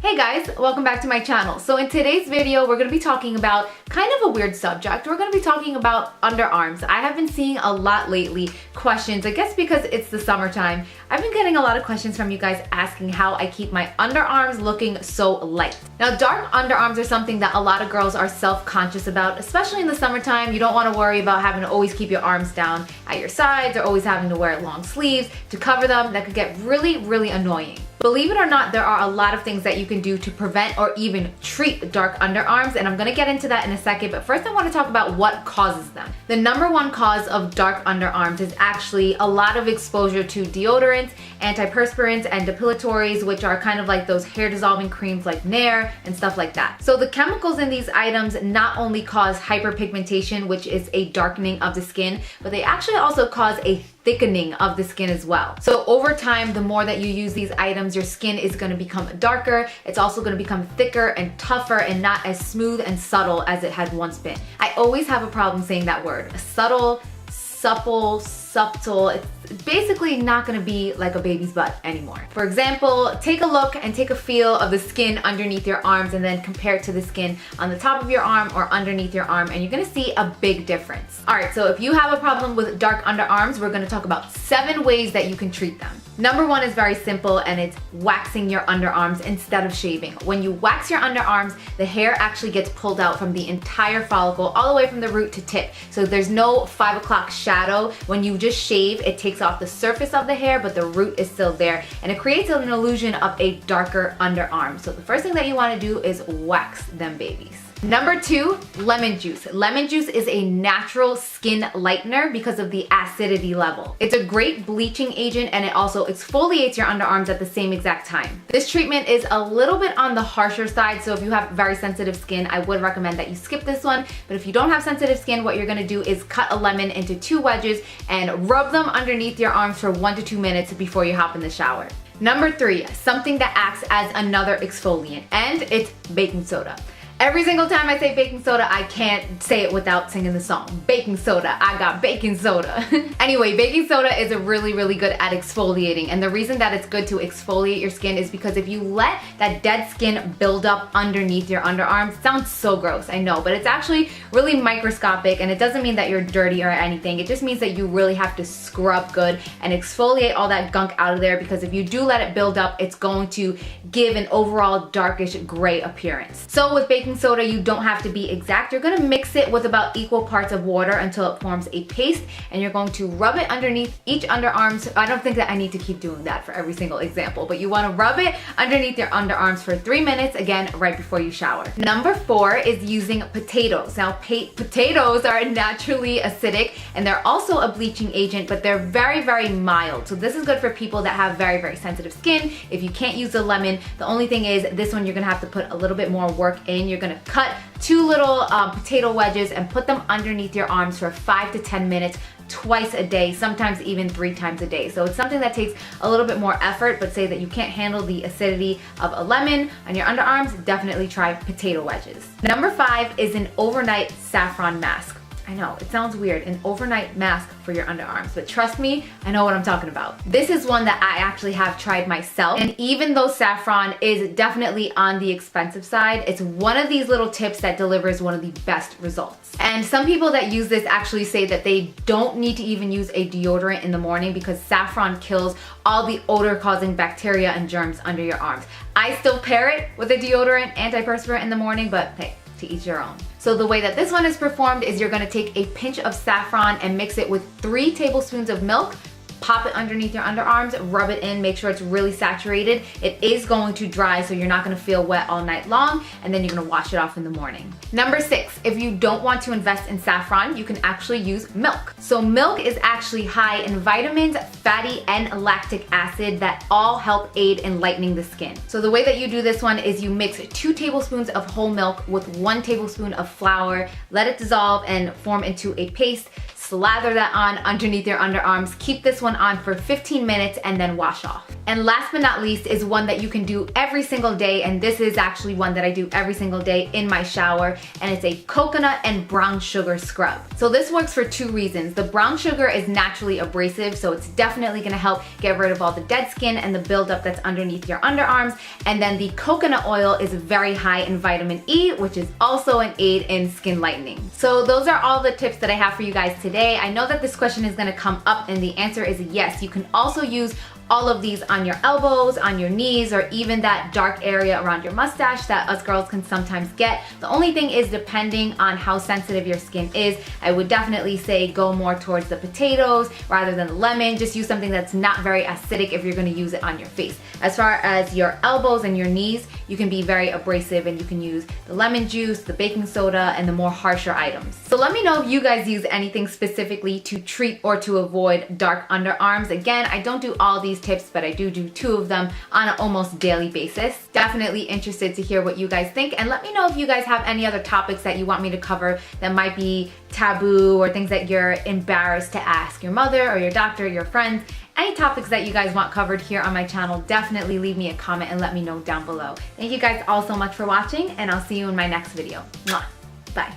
Hey guys, welcome back to my channel. So in today's video, we're going to be talking about kind of a weird subject. We're going to be talking about underarms. I have been seeing a lot lately questions, I guess because it's the summertime. I've been getting a lot of questions from you guys asking how I keep my underarms looking so light. Now, dark underarms are something that a lot of girls are self-conscious about, especially in the summertime. You don't want to worry about having to always keep your arms down at your sides or always having to wear long sleeves to cover them. That could get really, really annoying. Believe it or not, there are a lot of things that you can do to prevent or even treat dark underarms, and I'm gonna get into that in a second, but first I wanna talk about what causes them. The number one cause of dark underarms is actually a lot of exposure to deodorants, antiperspirants, and depilatories, which are kind of like those hair dissolving creams like Nair and stuff like that. So the chemicals in these items not only cause hyperpigmentation, which is a darkening of the skin, but they actually also cause a thickening of the skin as well. So over time, the more that you use these items, your skin is gonna become darker. It's also gonna become thicker and tougher and not as smooth and subtle as it had once been. I always have a problem saying that word. Subtle, supple, subtle. It's basically not gonna be like a baby's butt anymore. For example, take a look and take a feel of the skin underneath your arms and then compare it to the skin on the top of your arm or underneath your arm, and you're gonna see a big difference. All right, so if you have a problem with dark underarms, we're gonna talk about 7 ways that you can treat them. Number 1 is very simple, and it's waxing your underarms instead of shaving. When you wax your underarms, the hair actually gets pulled out from the entire follicle, all the way from the root to tip. So there's no 5 o'clock shadow. When you just shave, it takes off the surface of the hair, but the root is still there, and it creates an illusion of a darker underarm. So the first thing that you wanna do is wax them babies. Number 2, lemon juice. Lemon juice is a natural skin lightener because of the acidity level. It's a great bleaching agent, and it also exfoliates your underarms at the same exact time. This treatment is a little bit on the harsher side, so if you have very sensitive skin, I would recommend that you skip this one. But if you don't have sensitive skin, what you're gonna do is cut a lemon into 2 wedges and rub them underneath your arms for 1 to 2 minutes before you hop in the shower. Number 3, something that acts as another exfoliant, and it's baking soda. Every single time I say baking soda, I can't say it without singing the song. Baking soda, I got baking soda. Anyway, baking soda is really good at exfoliating, and the reason that it's good to exfoliate your skin is because if you let that dead skin build up underneath your underarms, it sounds so gross, I know, but it's actually really microscopic, and it doesn't mean that you're dirty or anything. It just means that you really have to scrub good and exfoliate all that gunk out of there, because if you do let it build up, it's going to give an overall darkish gray appearance. So with baking soda, you don't have to be exact. You're gonna mix it with about equal parts of water until it forms a paste, and you're going to rub it underneath each underarm. I don't think that I need to keep doing that for every single example, but you wanna rub it underneath your underarms for 3 minutes, again, right before you shower. Number 4 is using potatoes. Now, potatoes are naturally acidic, and they're also a bleaching agent, but they're very mild. So this is good for people that have very sensitive skin. If you can't use a lemon, the only thing is this one you're gonna have to put a little bit more work in. You're gonna cut 2 little potato wedges and put them underneath your arms for 5 to 10 minutes twice a day, sometimes even 3 times a day. So it's something that takes a little bit more effort, but say that you can't handle the acidity of a lemon on your underarms, definitely try potato wedges. Number 5 is an overnight saffron mask. I know, it sounds weird, an overnight mask for your underarms, but trust me, I know what I'm talking about. This is one that I actually have tried myself, and even though saffron is definitely on the expensive side, it's one of these little tips that delivers one of the best results. And some people that use this actually say that they don't need to even use a deodorant in the morning because saffron kills all the odor-causing bacteria and germs under your arms. I still pair it with a deodorant, antiperspirant in the morning, but hey, to each your own. So the way that this one is performed is you're gonna take a pinch of saffron and mix it with 3 tablespoons of milk, pop it underneath your underarms, rub it in, make sure it's really saturated. It is going to dry, so you're not gonna feel wet all night long, and then you're gonna wash it off in the morning. Number 6, if you don't want to invest in saffron, you can actually use milk. So milk is actually high in vitamins, fatty, and lactic acid that all help aid in lightening the skin. So the way that you do this one is you mix 2 tablespoons of whole milk with 1 tablespoon of flour, let it dissolve and form into a paste. Slather that on underneath your underarms. Keep this one on for 15 minutes and then wash off. And last but not least is one that you can do every single day, and this is actually one that I do every single day in my shower, and it's a coconut and brown sugar scrub. So this works for two reasons. The brown sugar is naturally abrasive, so it's definitely gonna help get rid of all the dead skin and the buildup that's underneath your underarms. And then the coconut oil is very high in vitamin E, which is also an aid in skin lightening. So those are all the tips that I have for you guys today. I know that this question is gonna come up, and the answer is yes. You can also use all of these on your elbows, on your knees, or even that dark area around your mustache that us girls can sometimes get. The only thing is, depending on how sensitive your skin is, I would definitely say go more towards the potatoes rather than the lemon. Just use something that's not very acidic if you're gonna use it on your face. As far as your elbows and your knees, you can be very abrasive, and you can use the lemon juice, the baking soda, and the more harsher items. So let me know if you guys use anything specifically to treat or to avoid dark underarms. Again, I don't do all these tips, but I do two of them on an almost daily basis. Definitely interested to hear what you guys think, and let me know if you guys have any other topics that you want me to cover that might be taboo, or things that you're embarrassed to ask your mother or your doctor or your friends. Any topics that you guys want covered here on my channel, definitely leave me a comment and let me know down below. Thank you guys all so much for watching, and I'll see you in my next video. Mwah. Bye.